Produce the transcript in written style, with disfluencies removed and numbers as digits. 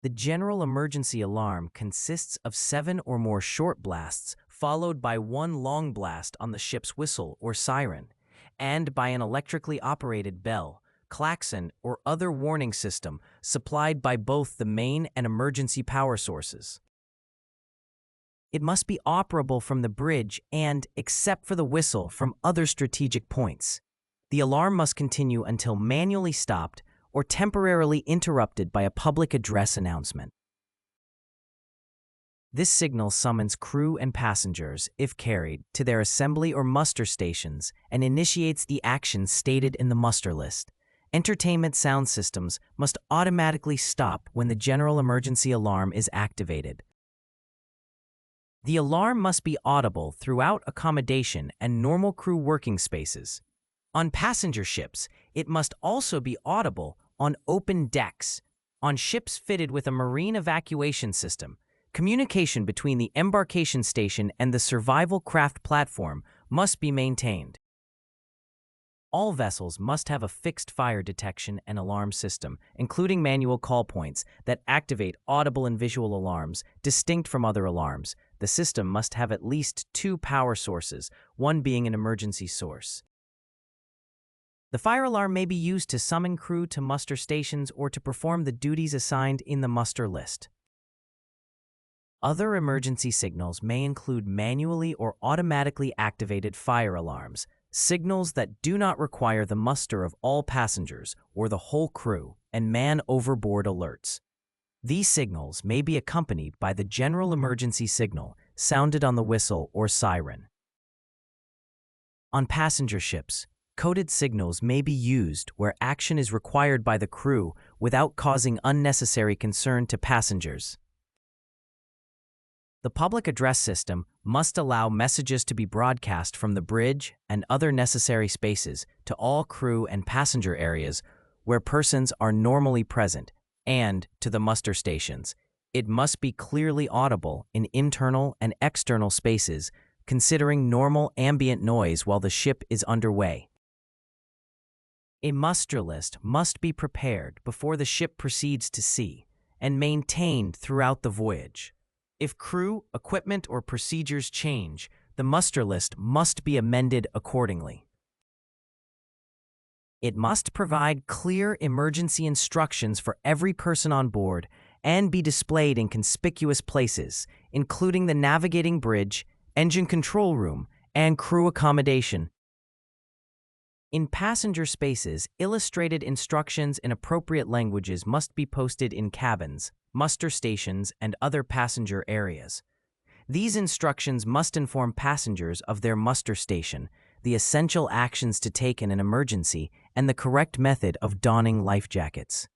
The general emergency alarm consists of 7 or more short blasts followed by one long blast on the ship's whistle or siren, and by an electrically operated bell, klaxon, or other warning system supplied by both the main and emergency power sources. It must be operable from the bridge and, except for the whistle, from other strategic points. The alarm must continue until manually stopped or temporarily interrupted by a public address announcement. This signal summons crew and passengers, if carried, to their assembly or muster stations and initiates the actions stated in the muster list. Entertainment sound systems must automatically stop when the general emergency alarm is activated. The alarm must be audible throughout accommodation and normal crew working spaces. On passenger ships, it must also be audible on open decks. On ships fitted with a marine evacuation system, communication between the embarkation station and the survival craft platform must be maintained. All vessels must have a fixed fire detection and alarm system, including manual call points that activate audible and visual alarms distinct from other alarms. The system must have at least 2 power sources, one being an emergency source. The fire alarm may be used to summon crew to muster stations or to perform the duties assigned in the muster list. Other emergency signals may include manually or automatically activated fire alarms, signals that do not require the muster of all passengers or the whole crew, and man overboard alerts. These signals may be accompanied by the general emergency signal sounded on the whistle or siren. On passenger ships, coded signals may be used where action is required by the crew without causing unnecessary concern to passengers. The public address system must allow messages to be broadcast from the bridge and other necessary spaces to all crew and passenger areas where persons are normally present, and to the muster stations. It must be clearly audible in internal and external spaces, considering normal ambient noise while the ship is underway. A muster list must be prepared before the ship proceeds to sea and maintained throughout the voyage. If crew, equipment, or procedures change, the muster list must be amended accordingly. It must provide clear emergency instructions for every person on board and be displayed in conspicuous places, including the navigating bridge, engine control room, and crew accommodation. In passenger spaces, illustrated instructions in appropriate languages must be posted in cabins, muster stations, and other passenger areas. These instructions must inform passengers of their muster station, the essential actions to take in an emergency, and the correct method of donning life jackets.